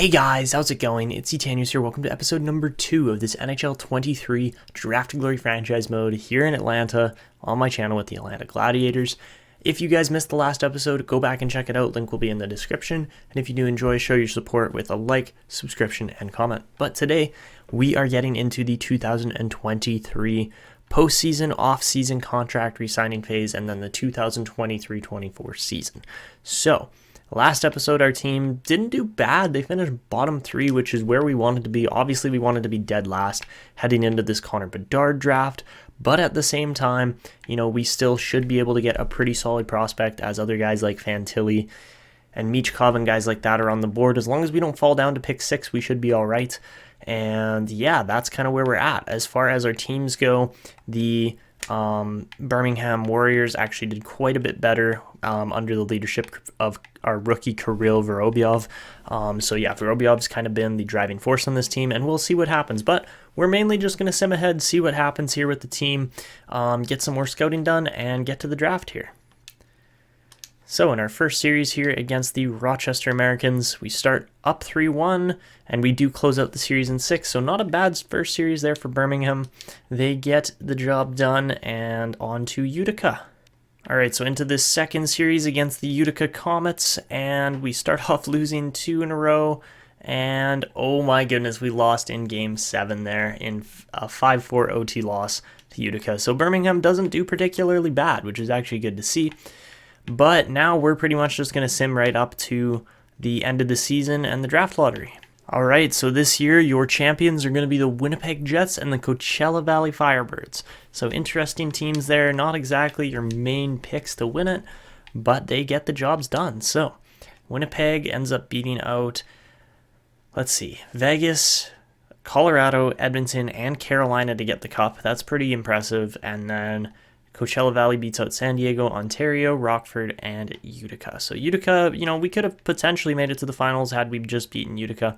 Hey guys, how's it going? It's Tanev here. Welcome to episode number 2 of this NHL 23 Draft Glory franchise mode here in Atlanta on my channel with the Atlanta Gladiators. If you guys missed the last episode, go back and check it out. Link will be in the description. And if you do enjoy, show your support with a like, subscription, and comment. But today, we are getting into the 2023 postseason, off-season contract re-signing phase, and then the 2023-24 season. So, last episode, our team didn't do bad. They finished bottom 3, which is where we wanted to be. Obviously, we wanted to be dead last heading into this Connor Bedard draft. But at the same time, we still should be able to get a pretty solid prospect as other guys like Fantilli and Michkov and guys like that are on the board. As long as we don't fall down to pick 6, we should be all right. And yeah, that's kind of where we're at. As far as our teams go, the Birmingham Warriors actually did quite a bit better under the leadership of our rookie Kirill Vorobyov. So yeah, Vorobyov's kind of been the driving force on this team, and we'll see what happens. But we're mainly just going to sim ahead, see what happens here with the team, get some more scouting done, and get to the draft here. So in our first series here against the Rochester Americans, we start up 3-1, and we do close out the series in 6. So not a bad first series there for Birmingham. They get the job done, and on to Utica. All right, so into this second series against the Utica Comets, and we start off losing 2 in a row, and oh my goodness, we lost in Game 7 there in a 5-4 OT loss to Utica. So Birmingham doesn't do particularly bad, which is actually good to see. But now we're pretty much just going to sim right up to the end of the season and the draft lottery. All right, so this year your champions are going to be the Winnipeg Jets and the Coachella Valley Firebirds. So interesting teams there, not exactly your main picks to win it, but they get the jobs done. So Winnipeg ends up beating out, let's see, Vegas, Colorado, Edmonton, and Carolina to get the cup. That's pretty impressive. And then Coachella Valley beats out San Diego, Ontario, Rockford, and Utica. So Utica, we could have potentially made it to the finals had we just beaten Utica,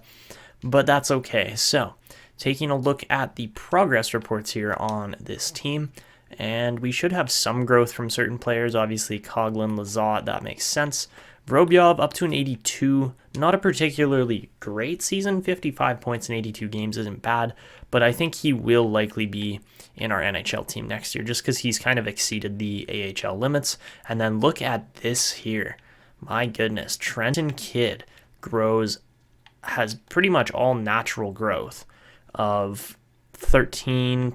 but that's okay. So taking a look at the progress reports here on this team, and we should have some growth from certain players. Obviously, Coghlan, Lizotte, that makes sense. Vorobyov up to an 82, not a particularly great season. 55 points in 82 games isn't bad, but I think he will likely be in our NHL team next year just because he's kind of exceeded the AHL limits. And then look at this here. My goodness, Trenton Kidd has pretty much all natural growth of 13,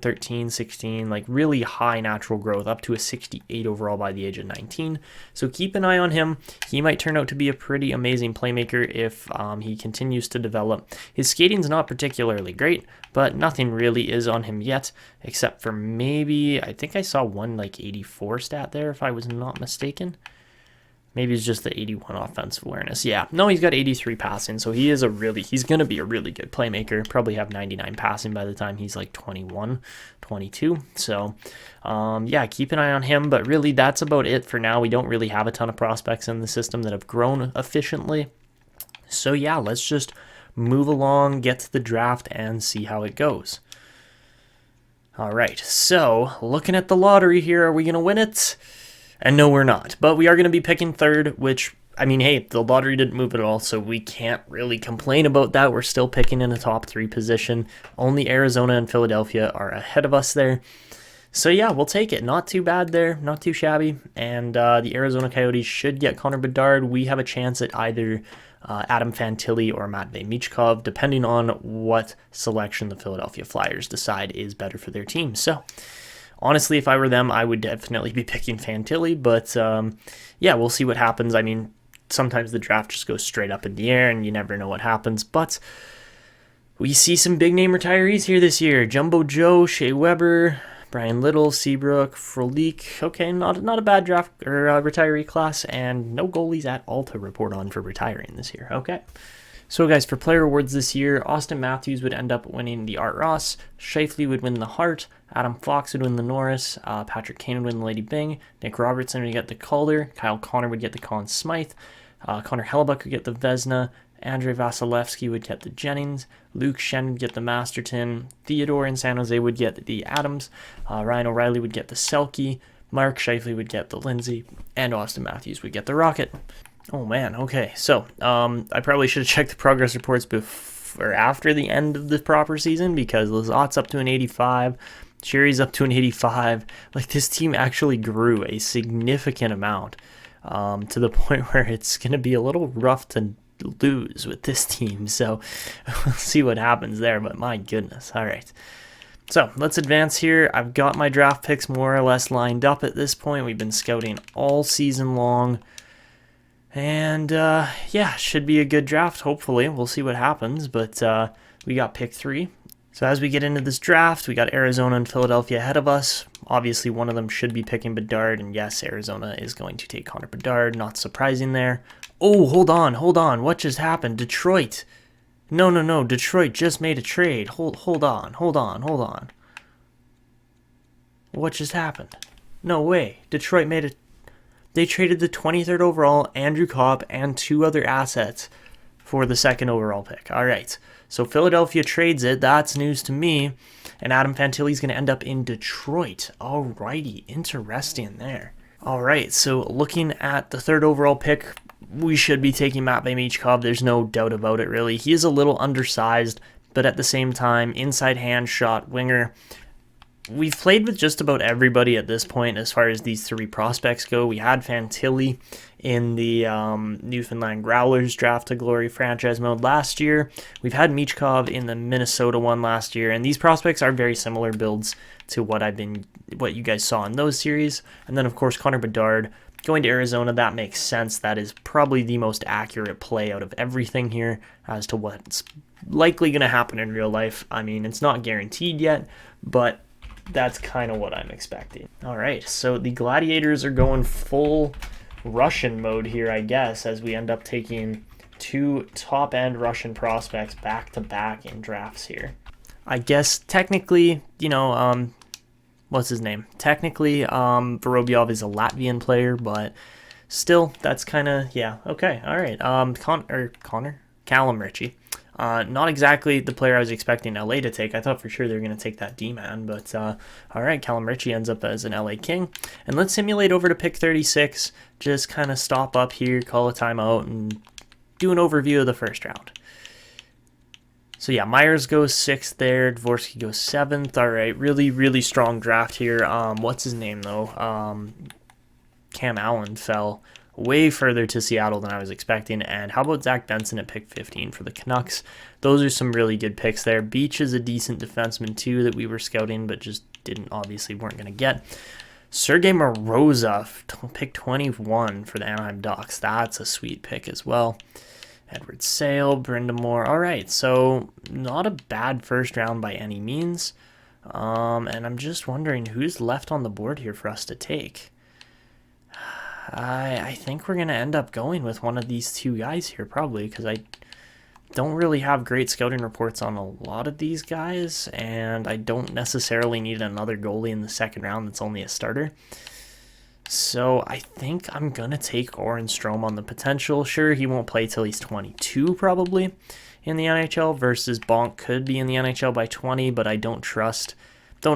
16, like really high natural growth, up to a 68 overall by the age of 19. So keep an eye on him. He might turn out to be a pretty amazing playmaker if he continues to develop. His skating's not particularly great, but nothing really is on him yet, except for maybe, I think I saw one like 84 stat there, if I was not mistaken. Maybe it's just the 81 offensive awareness. Yeah, no, he's got 83 passing, so he's going to be a really good playmaker. Probably have 99 passing by the time he's like 21, 22. So, yeah, keep an eye on him. But really, that's about it for now. We don't really have a ton of prospects in the system that have grown efficiently. So, yeah, let's just move along, get to the draft, and see how it goes. All right, so looking at the lottery here, are we going to win it? And no, we're not. But we are going to be picking 3rd, which, hey, the lottery didn't move at all, so we can't really complain about that. We're still picking in a top 3 position. Only Arizona and Philadelphia are ahead of us there. So yeah, we'll take it. Not too bad there, not too shabby. And the Arizona Coyotes should get Connor Bedard. We have a chance at either Adam Fantilli or Matvei Michkov, depending on what selection the Philadelphia Flyers decide is better for their team. So honestly, if I were them, I would definitely be picking Fantilli, but yeah, we'll see what happens. Sometimes the draft just goes straight up in the air, and you never know what happens, but we see some big-name retirees here this year. Jumbo Joe, Shea Weber, Brian Little, Seabrook, Frolik. Okay, not a bad draft or retiree class, and no goalies at all to report on for retiring this year. Okay. So guys, for player awards this year, Austin Matthews would end up winning the Art Ross, Scheifele would win the Hart, Adam Fox would win the Norris, Patrick Kane would win the Lady Byng, Nick Robertson would get the Calder, Kyle Connor would get the Conn Smythe, Connor Hellebuck would get the Vezina, Andrei Vasilevsky would get the Jennings, Luke Shen would get the Masterton, Theodore in San Jose would get the Adams, Ryan O'Reilly would get the Selke, Mark Scheifele would get the Lindsay, and Austin Matthews would get the Rocket. Oh man, okay. So, I probably should have checked the progress reports before or after the end of the proper season, because Lazat's up to an 85, Sherry's up to an 85. Like, this team actually grew a significant amount, to the point where it's going to be a little rough to lose with this team. So, we'll see what happens there, but my goodness. All right. So let's advance here. I've got my draft picks more or less lined up at this point. We've been scouting all season long. And yeah, should be a good draft, hopefully. We'll see what happens. But we got pick 3. So as we get into this draft, we got Arizona and Philadelphia ahead of us. Obviously, one of them should be picking Bedard. And yes, Arizona is going to take Connor Bedard. Not surprising there. Oh, hold on. What just happened? Detroit. No. Detroit just made a trade. Hold on. What just happened? No way. Detroit made a... They traded the 23rd overall, Andrew Copp, and 2 other assets for the 2nd overall pick. All right. So Philadelphia trades it. That's news to me. And Adam Fantilli is going to end up in Detroit. All righty. Interesting there. All right. So looking at the 3rd overall pick, we should be taking Matvei Michkov. There's no doubt about it, really. He is a little undersized, but at the same time, inside hand shot winger. We've played with just about everybody at this point as far as these 3 prospects go. We had Fantilli in the Newfoundland Growlers Draft to Glory franchise mode last year. We've had Michkov in the Minnesota one last year, and these prospects are very similar builds to what you guys saw in those series. And then, of course, Connor Bedard going to Arizona. That makes sense. That is probably the most accurate play out of everything here as to what's likely going to happen in real life. I mean, it's not guaranteed yet, but that's kind of what I'm expecting. All right, so the Gladiators are going full Russian mode here, I guess, as we end up taking 2 top-end Russian prospects back-to-back in drafts here. I guess technically, what's his name? Technically, Vorobyov is a Latvian player, but still, that's kind of, yeah, okay, all right. Callum Ritchie. Not exactly the player I was expecting LA to take. I thought for sure they were going to take that D-man, but all right, Callum Ritchie ends up as an LA King. And let's simulate over to pick 36, just kind of stop up here, call a timeout, and do an overview of the first round. So yeah, Myers goes 6th there, Dvorsky goes 7th. All right, really, really strong draft here. What's his name, though? Cam Allen fell way further to Seattle than I was expecting. And how about Zach Benson at pick 15 for the Canucks? Those are some really good picks there. Beach is a decent defenseman too that we were scouting, but just weren't going to get. Sergei Morozov, pick 21 for the Anaheim Ducks. That's a sweet pick as well. Edward Sale, Brindamore. All right, so not a bad first round by any means. And I'm just wondering who's left on the board here for us to take. I think we're going to end up going with one of these 2 guys here, probably, because I don't really have great scouting reports on a lot of these guys, and I don't necessarily need another goalie in the 2nd round that's only a starter. So I think I'm going to take Oren Strome on the potential. Sure, he won't play till he's 22, probably, in the NHL, versus Bonk could be in the NHL by 20, but I don't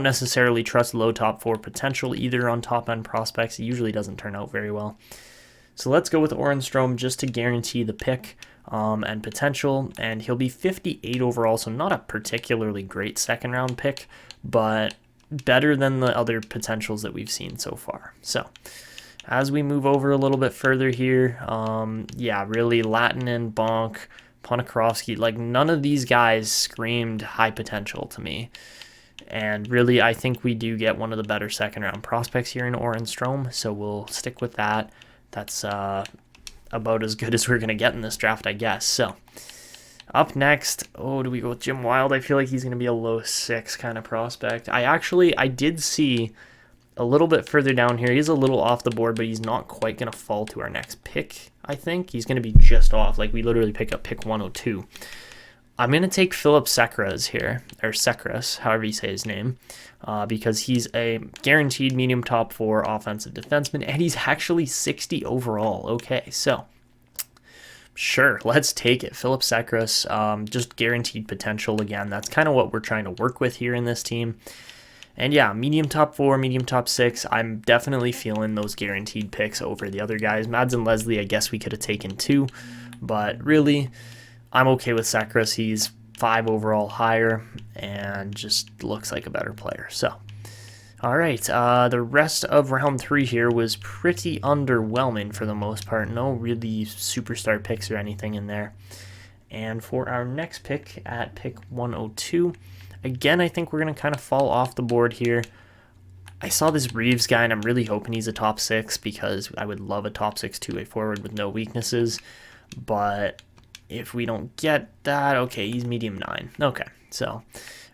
necessarily trust low top 4 potential either on top end prospects. It usually doesn't turn out very well. So let's go with Oren Strome just to guarantee the pick and potential. And he'll be 58 overall, so not a particularly great 2nd round pick, but better than the other potentials that we've seen so far. So as we move over a little bit further here, yeah, really Latinen, Bonk, Ponikarovsky, like none of these guys screamed high potential to me. And really, I think we do get one of the better 2nd round prospects here in Oren Strome, so we'll stick with that. That's about as good as we're going to get in this draft, I guess. So up next, do we go with Jim Wild? I feel like he's going to be a low 6 kind of prospect. I did see a little bit further down here. He's a little off the board, but he's not quite going to fall to our next pick, I think. He's going to be just off. Like, we literally pick up pick 102. I'm going to take Philip Sekras here, or Sekras, however you say his name, because he's a guaranteed medium top 4 offensive defenseman, and he's actually 60 overall. Okay, so sure, let's take it. Philip Sekras, just guaranteed potential again. That's kind of what we're trying to work with here in this team. And yeah, medium top 4, medium top 6, I'm definitely feeling those guaranteed picks over the other guys. Mads and Leslie, I guess we could have taken 2, but really, I'm okay with Sakras. He's 5 overall higher and just looks like a better player. So, all right, the rest of round 3 here was pretty underwhelming for the most part. No really superstar picks or anything in there. And for our next pick at pick 102, again, I think we're going to kind of fall off the board here. I saw this Reeves guy, and I'm really hoping he's a top 6 because I would love a top 6 two-way forward with no weaknesses. But if we don't get that, okay, he's medium 9. Okay, so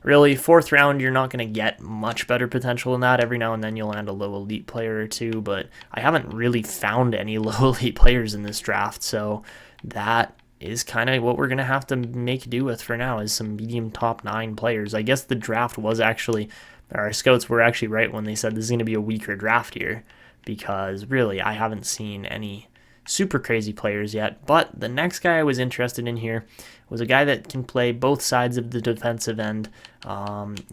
really, 4th round, you're not going to get much better potential than that. Every now and then you'll land a low elite player or two, but I haven't really found any low elite players in this draft, so that is kind of what we're going to have to make do with for now, is some medium top 9 players. I guess the draft was actually, our scouts were actually right when they said this is going to be a weaker draft here, because really I haven't seen any super crazy players yet. But the next guy I was interested in here was a guy that can play both sides of the defensive end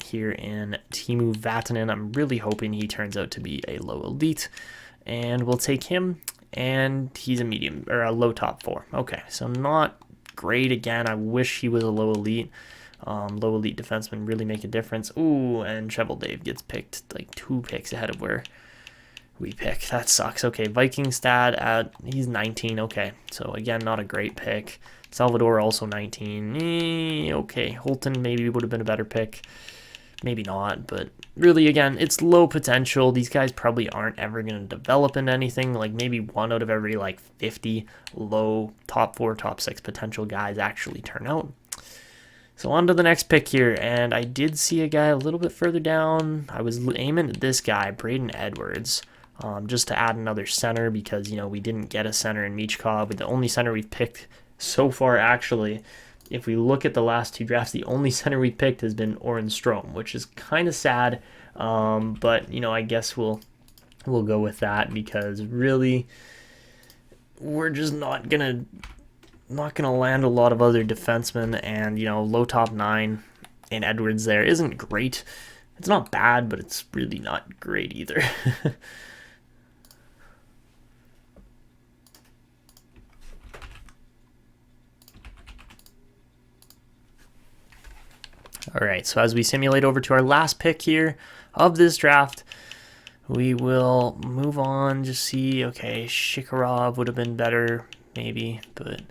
here in Teemu Vatanen. I'm really hoping he turns out to be a low elite, and we'll take him. And he's a medium, or a low top 4. Okay, so not great again. I wish he was a low elite. Low elite defensemen really make a difference. Ooh, and Shovel Dave gets picked like 2 picks ahead of where we pick. That sucks. Okay, Viking stat he's 19. Okay, so again, not a great pick. Salvador also 19. Okay, Holton maybe would have been a better pick. Maybe not, but really, again, it's low potential. These guys probably aren't ever going to develop into anything. Like maybe 1 out of every like 50 low top 4, top 6 potential guys actually turn out. So on to the next pick here, and I did see a guy a little bit further down. I was aiming at this guy, Brayden Edwards, just to add another center because, you know, we didn't get a center in Michkov. But the only center we've picked so far, actually, if we look at the last 2 drafts, the only center we picked has been Aron Strome, which is kind of sad. But, you know, I guess we'll go with that because really we're just not gonna land a lot of other defensemen, and, you know, low top 9 in Edwards there isn't great. It's not bad, but it's really not great either. All right, so as we simulate over to our last pick here of this draft, we will move on, just see, okay, Shikarov would have been better, maybe, but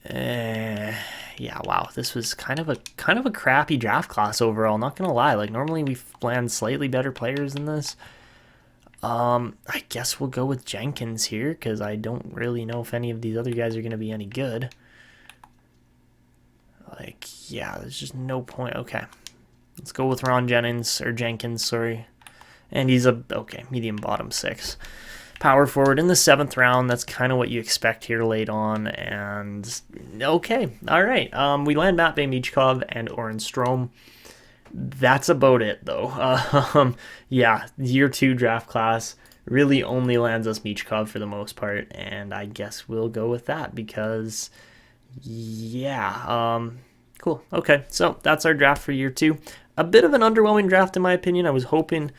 yeah, wow, this was kind of a crappy draft class overall, not gonna lie. Like, normally we land slightly better players than this. I guess we'll go with Jenkins here, because I don't really know if any of these other guys are gonna be any good. Like, yeah, there's just no point. Okay, let's go with Jenkins, sorry. And he's okay, medium bottom 6. Power forward in the 7th round. That's kind of what you expect here late on. And okay, all right. We land Matvei, Michkov, and Aron Strome. That's about it, though. Yeah, year 2 draft class really only lands us Michkov for the most part, and I guess we'll go with that because, yeah, cool. Okay, so that's our draft for year 2. A bit of an underwhelming draft, in my opinion. I was hoping,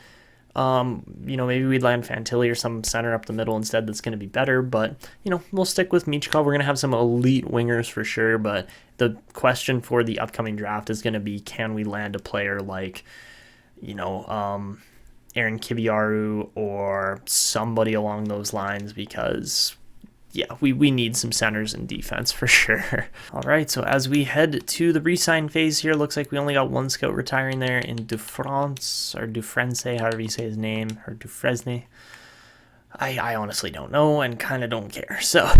you know, maybe we'd land Fantilli or some center up the middle instead that's going to be better, but, you know, we'll stick with Michkov. We're going to have some elite wingers for sure, but the question for the upcoming draft is going to be, can we land a player like, you know, Aaron Kiviharju or somebody along those lines, because yeah, we need some centers in defense for sure. All right, so as we head to the re-sign phase here, looks like we only got 1 scout retiring there in Dufresne, or Dufresne, however you say his name, or Dufresne. I honestly don't know and kind of don't care. So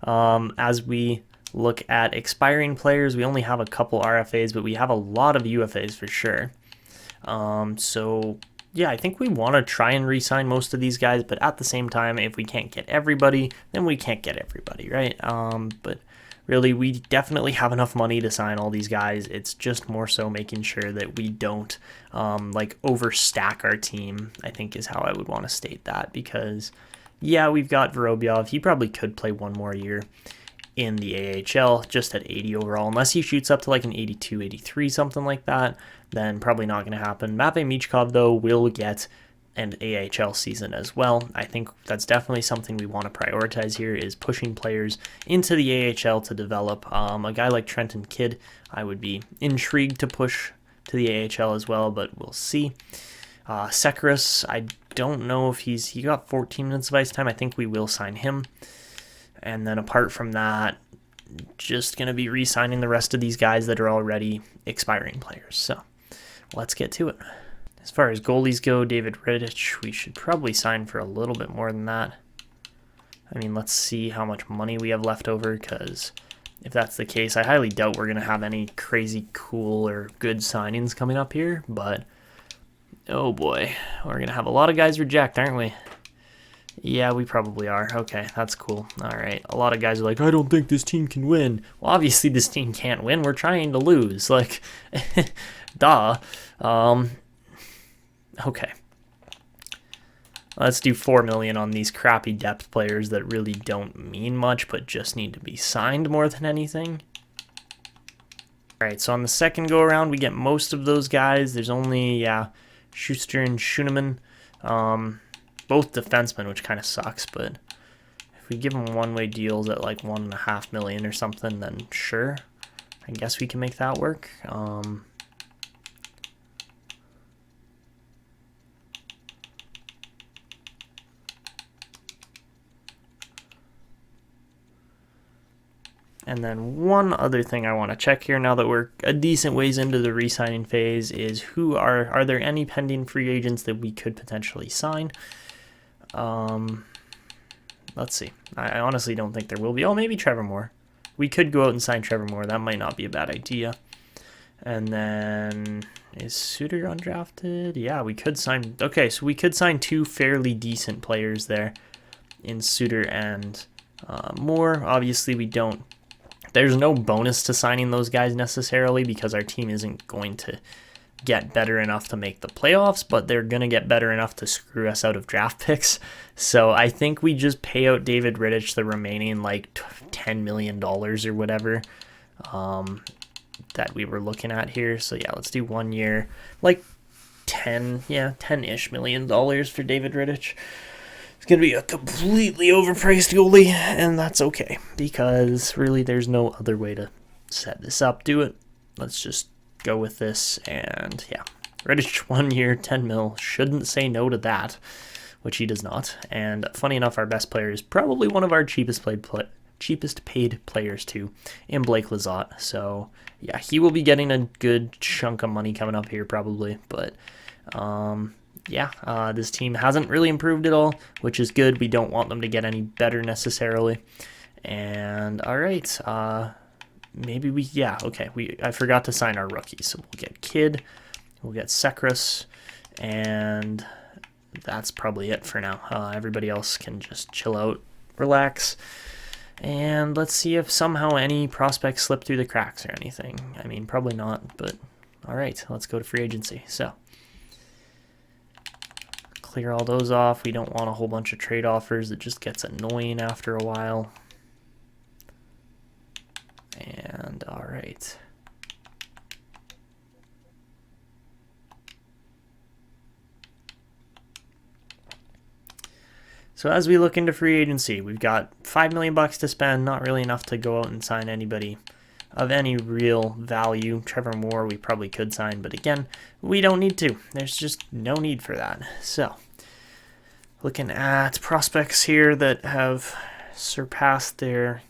as we look at expiring players, we only have a couple RFAs, but we have a lot of UFAs for sure. So yeah, I think we want to try and re-sign most of these guys, but at the same time, if we can't get everybody, then we can't get everybody, right? But really, we definitely have enough money to sign all these guys. It's just more so making sure that we don't like overstack our team, I think is how I would want to state that, because yeah, we've got Vorobyov. He probably could play 1 more year. in the AHL, just at 80 overall. Unless he shoots up to like an 82, 83, something like that, then probably not going to happen. Matvei Michkov, though, will get an AHL season as well. I think that's definitely something we want to prioritize here, is pushing players into the AHL to develop. A guy like Trenton Kidd, I would be intrigued to push to the AHL as well, but we'll see. Zachary, I don't know if he got 14 minutes of ice time. I think we will sign him. And then apart from that, just going to be re-signing the rest of these guys that are already expiring players. So let's get to it. As far as goalies go, David Rittich, we should probably sign for a little bit more than that. I mean, let's see how much money we have left over, because if that's the case, I highly doubt we're going to have any crazy cool or good signings coming up here. But, oh boy, we're going to have a lot of guys reject, aren't we? Yeah, we probably are. Okay, that's cool. All right. A lot of guys are like, I don't think this team can win. Well, obviously this team can't win. We're trying to lose. Like, duh. Okay. Let's do $4 million on these crappy depth players that really don't mean much, but just need to be signed more than anything. All right, so on the second go-around, we get most of those guys. There's only, Schuster and Schooneman. Both defensemen, which kind of sucks, but if we give them one-way deals at like $1.5 million or something, then sure, I guess we can make that work. And then one other thing I want to check here, now that we're a decent ways into the re-signing phase, is are there any pending free agents that we could potentially sign? Let's see. I honestly don't think there will be. Oh, maybe Trevor Moore. We could go out and sign Trevor Moore. That might not be a bad idea. And then, is Suter undrafted? Yeah, we could sign. Okay, so we could sign two fairly decent players there in Suter and Moore. Obviously, we don't. There's no bonus to signing those guys necessarily, because our team isn't going to get better enough to make the playoffs, but they're going to get better enough to screw us out of draft picks. So I think we just pay out David Rittich the remaining like $10 million or whatever that we were looking at here. So yeah, let's do 1 year, like 10-ish million dollars for David Rittich. It's going to be a completely overpriced goalie, and that's okay, because really there's no other way to set this up. Do it. Let's just go with this, and yeah. Rittich 1 year, 10 mil. Shouldn't say no to that, which he does not. And funny enough, our best player is probably one of our cheapest paid players too, in Blake Lizotte. So yeah, he will be getting a good chunk of money coming up here probably, but this team hasn't really improved at all, which is good. We don't want them to get any better necessarily. And all right, I forgot to sign our rookies. So we'll get Kidd, we'll get Zachary, and that's probably it for now. Everybody else can just chill out, relax, and let's see if somehow any prospects slip through the cracks or anything. I mean, probably not, but all right, let's go to free agency. So clear all those off. We don't want a whole bunch of trade offers. It just gets annoying after a while. And all right. So as we look into free agency, we've got $5 million to spend. Not really enough to go out and sign anybody of any real value. Trevor Moore we probably could sign, but again, we don't need to. There's just no need for that. So looking at prospects here that have surpassed their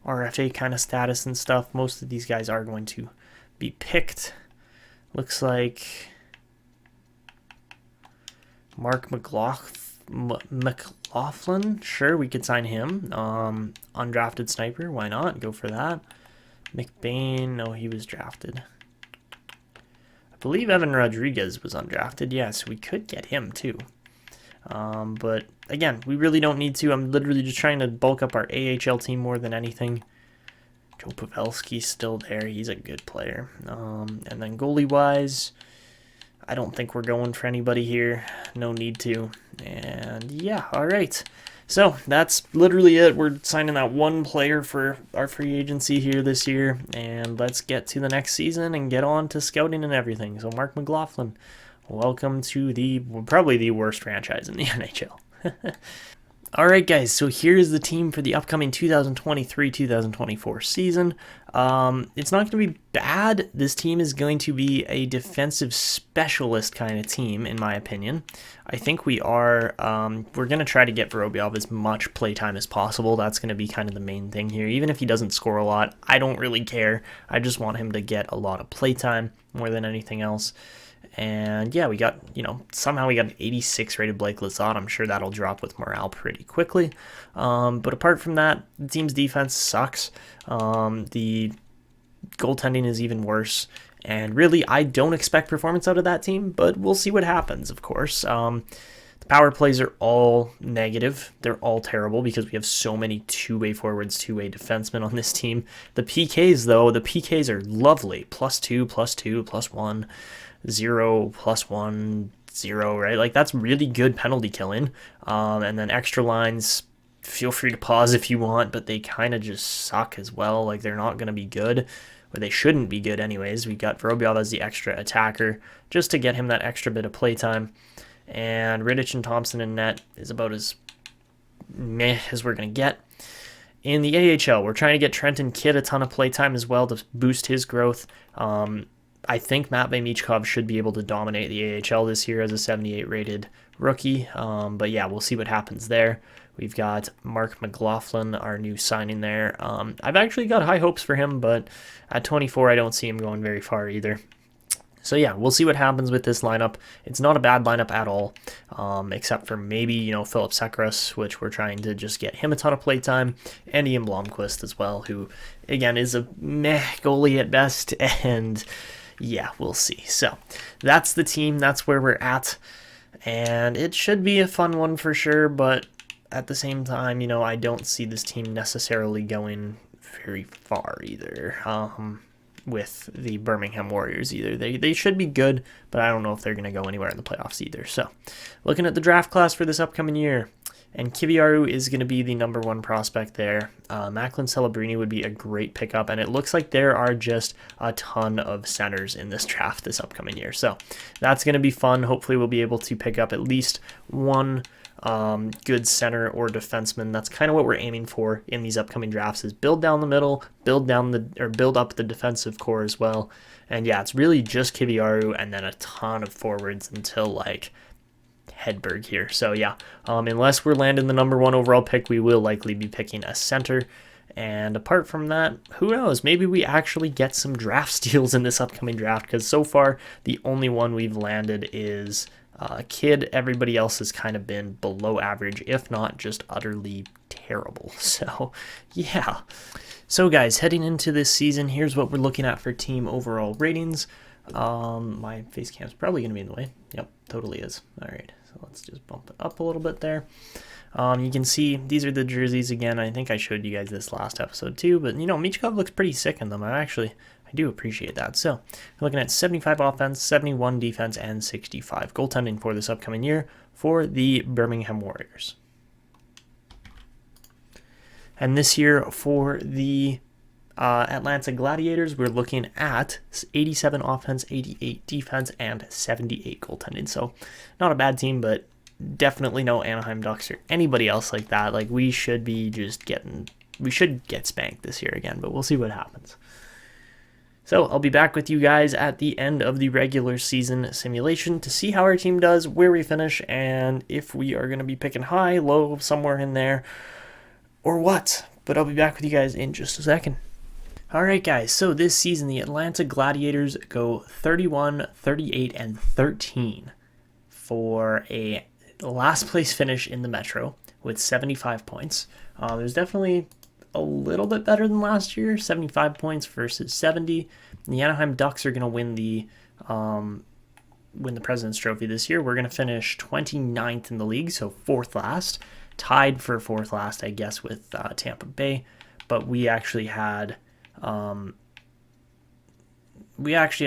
RFA kind of status and stuff, most of these guys are going to be picked. Looks like Mark McLaughlin, sure, we could sign him. Undrafted sniper, why not? Go for that. McBain, no, he was drafted. I believe Evan Rodriguez was undrafted. Yes, we could get him too. But again, we really don't need to. I'm literally just trying to bulk up our AHL team more than anything. Joe Pavelski's still there. He's a good player. And then goalie-wise, I don't think we're going for anybody here. No need to. And yeah, all right. So that's literally it. We're signing that one player for our free agency here this year, and let's get to the next season and get on to scouting and everything. So Mark McLaughlin, welcome to probably the worst franchise in the NHL. Alright guys, so here's the team for the upcoming 2023-2024 season. It's not going to be bad. This team is going to be a defensive specialist kind of team, in my opinion. I think we're going to try to get Vorobyov as much playtime as possible. That's going to be kind of the main thing here. Even if he doesn't score a lot, I don't really care. I just want him to get a lot of playtime more than anything else. And yeah, we got, somehow we got an 86 rated Blake Lizotte. I'm sure that'll drop with morale pretty quickly. But apart from that, the team's defense sucks. The goaltending is even worse. And really, I don't expect performance out of that team, but we'll see what happens, of course. The power plays are all negative. They're all terrible because we have so many two-way forwards, two-way defensemen on this team. The PKs, though, are lovely. +2, +2, +1. 0, +1, 0, right? Like, that's really good penalty killing. And then extra lines, feel free to pause if you want, but they kind of just suck as well. Like, they're not going to be good, or they shouldn't be good anyways. We got Vorobyov as the extra attacker, just to get him that extra bit of playtime. And Rittich and Thompson in net is about as meh as we're going to get. In the AHL, we're trying to get Trenton Kidd a ton of playtime as well to boost his growth. I think Matvei Michkov should be able to dominate the AHL this year as a 78 rated rookie. But yeah, we'll see what happens there. We've got Mark McLaughlin, our new signing there. I've actually got high hopes for him, but at 24, I don't see him going very far either. So yeah, we'll see what happens with this lineup. It's not a bad lineup at all, except for maybe, Philip Sekras, which we're trying to just get him a ton of playtime, and Ian Blomqvist as well, who, again, is a meh goalie at best, and yeah, we'll see. So that's the team. That's where we're at. And it should be a fun one for sure. But at the same time, I don't see this team necessarily going very far either with the Birmingham Warriors either. They should be good, but I don't know if they're going to go anywhere in the playoffs either. So looking at the draft class for this upcoming year, and Kiviharju is going to be the number one prospect there. Macklin Celebrini would be a great pickup, and it looks like there are just a ton of centers in this draft this upcoming year. So that's going to be fun. Hopefully we'll be able to pick up at least one good center or defenseman. That's kind of what we're aiming for in these upcoming drafts, is build down the middle, build up the defensive core as well. And yeah, it's really just Kiviharju and then a ton of forwards until like Hedberg here. So yeah, unless we're landing the number one overall pick, we will likely be picking a center. And apart from that, who knows? Maybe we actually get some draft steals in this upcoming draft, because so far the only one we've landed is Kidd. Everybody else has kind of been below average, if not just utterly terrible. So yeah. So guys, heading into this season, here's what we're looking at for team overall ratings. My face cam's probably going to be in the way. Yep, totally is. All right. So let's just bump it up a little bit there. You can see these are the jerseys again. I think I showed you guys this last episode too, but Michkov looks pretty sick in them. I do appreciate that. So we're looking at 75 offense, 71 defense, and 65 goaltending for this upcoming year for the Birmingham Warriors. And this year for the Atlanta Gladiators, we're looking at 87 offense, 88 defense, and 78 goaltending. So not a bad team, but definitely no Anaheim Ducks or anybody else like that. Like, we should get spanked this year again, but we'll see what happens. So I'll be back with you guys at the end of the regular season simulation to see how our team does, where we finish, and if we are going to be picking high, low, somewhere in there, or what. But I'll be back with you guys in just a second. Alright guys, so this season the Atlanta Gladiators go 31, 38, and 13 for a last place finish in the Metro with 75 points. There's definitely a little bit better than last year, 75 points versus 70. The Anaheim Ducks are going to win the President's Trophy this year. We're going to finish 29th in the league, so fourth last. Tied for fourth last, I guess, with Tampa Bay. But we actually had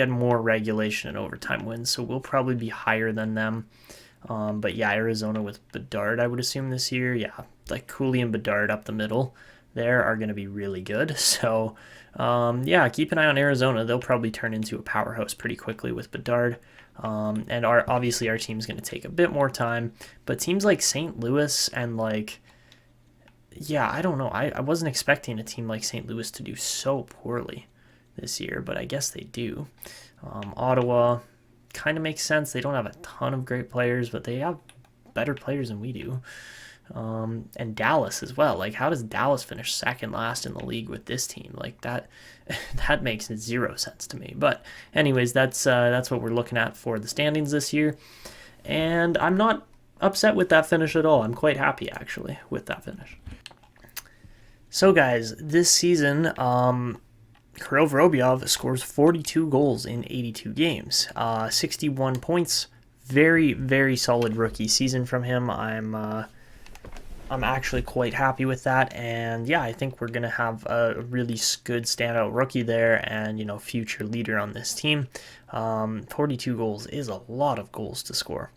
more regulation and overtime wins, so we'll probably be higher than them. But yeah, Arizona with Bedard, I would assume this year. Yeah, like Cooley and Bedard up the middle there are going to be really good. So, yeah, keep an eye on Arizona. They'll probably turn into a powerhouse pretty quickly with Bedard. And obviously our team's going to take a bit more time. But teams like St. Louis and yeah, I don't know. I wasn't expecting a team like St. Louis to do so poorly this year, but I guess they do. Ottawa kind of makes sense. They don't have a ton of great players, but they have better players than we do. And Dallas as well. Like, how does Dallas finish second last in the league with this team? Like, that makes zero sense to me. But anyways, that's what we're looking at for the standings this year. And I'm not upset with that finish at all. I'm quite happy, actually, with that finish. So, guys, this season, Kirill Vorobyov scores 42 goals in 82 games, 61 points. Very, very solid rookie season from him. I'm actually quite happy with that, and yeah, I think we're going to have a really good standout rookie there and, future leader on this team. 42 goals is a lot of goals to score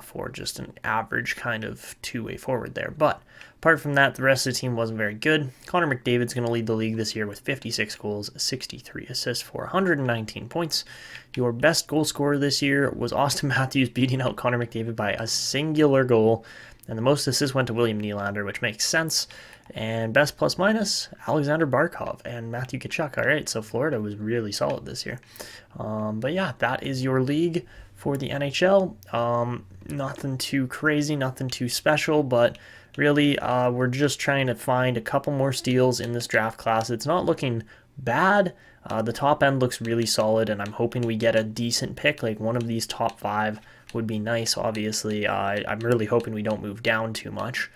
for just an average kind of two-way forward there, but apart from that, the rest of the team wasn't very good. Connor McDavid's going to lead the league this year with 56 goals, 63 assists for 119 points. Your best goal scorer this year was Austin Matthews beating out Connor McDavid by a singular goal. And the most assists went to William Nylander, which makes sense. And best plus minus, Alexander Barkov and Matthew Tkachuk. All right, so Florida was really solid this year. But yeah, that is your league for the NHL. Nothing too crazy, nothing too special, but really we're just trying to find a couple more steals in this draft class. It's not looking bad. The top end looks really solid, and I'm hoping we get a decent pick, like one of these top 5 would be nice, obviously. I'm really hoping we don't move down too much.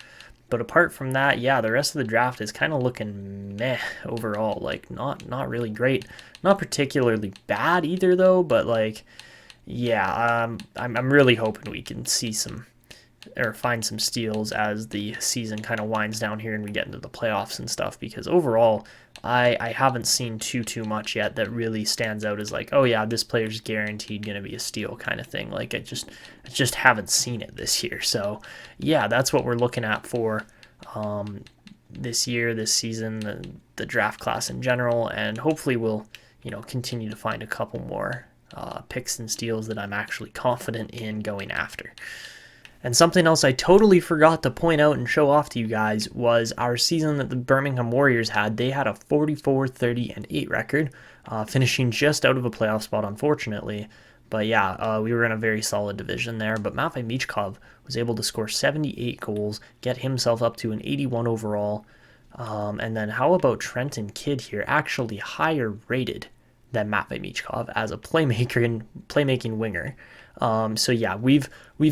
But apart from that, yeah, the rest of the draft is kind of looking meh overall. Like, not really great. Not particularly bad either, though, but, yeah, I'm really hoping we can see find some steals as the season kind of winds down here and we get into the playoffs and stuff, because overall, I haven't seen too much yet that really stands out as like, oh yeah, this player's guaranteed going to be a steal kind of thing. Like, I just haven't seen it this year. So yeah, that's what we're looking at for this year, this season, the draft class in general, and hopefully we'll continue to find a couple more picks and steals that I'm actually confident in going after. And something else I totally forgot to point out and show off to you guys was our season that the Birmingham Warriors had. They had a 44-30-8 record, finishing just out of a playoff spot, unfortunately. But yeah, we were in a very solid division there. But Matvei Michkov was able to score 78 goals, get himself up to an 81 overall. And then how about Trenton Kidd here, actually higher rated than Matvei Michkov as a playmaking winger. So yeah, we've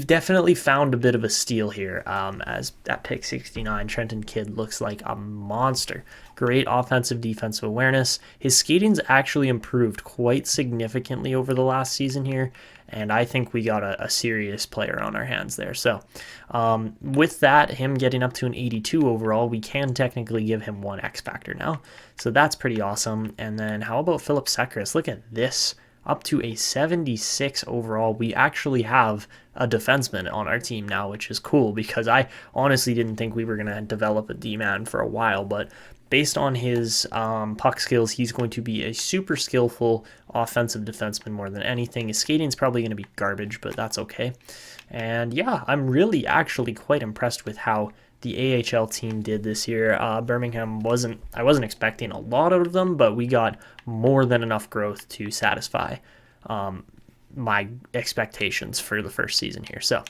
definitely found a bit of a steal here. As at pick 69, Trenton Kidd looks like a monster. Great offensive defensive awareness. His skating's actually improved quite significantly over the last season here, and I think we got a serious player on our hands there. So with that, him getting up to an 82 overall, we can technically give him one X Factor now. So that's pretty awesome. And then how about Philip Sekris? Look at this. Up to a 76 overall. We actually have a defenseman on our team now, which is cool because I honestly didn't think we were going to develop a D-man for a while, but based on his puck skills, he's going to be a super skillful offensive defenseman more than anything. His skating's probably going to be garbage, but that's okay. And yeah, I'm really actually quite impressed with how the AHL team did this year. Birmingham I wasn't expecting a lot out of them, but we got more than enough growth to satisfy my expectations for the first season here. So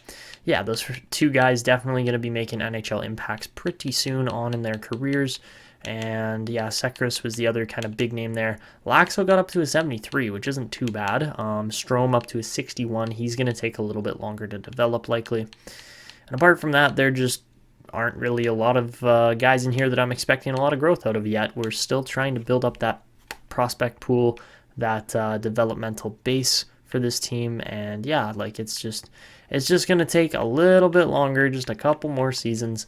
yeah, those two guys definitely going to be making NHL impacts pretty soon on in their careers. And yeah, Sekris was the other kind of big name there. Laxo got up to a 73, which isn't too bad. Strome up to a 61. He's going to take a little bit longer to develop likely. And apart from that, they're just aren't really a lot of guys in here that I'm expecting a lot of growth out of yet. We're still trying to build up that prospect pool, that developmental base for this team, and yeah, it's just going to take a little bit longer, just a couple more seasons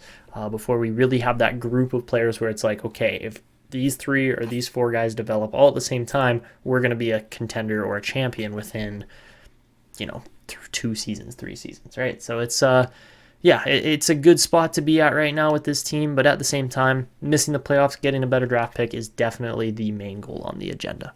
before we really have that group of players where it's like, okay, if these 3 or these 4 guys develop all at the same time, we're going to be a contender or a champion within 2 seasons, 3 seasons, right? So it's yeah, it's a good spot to be at right now with this team, but at the same time, missing the playoffs, getting a better draft pick is definitely the main goal on the agenda.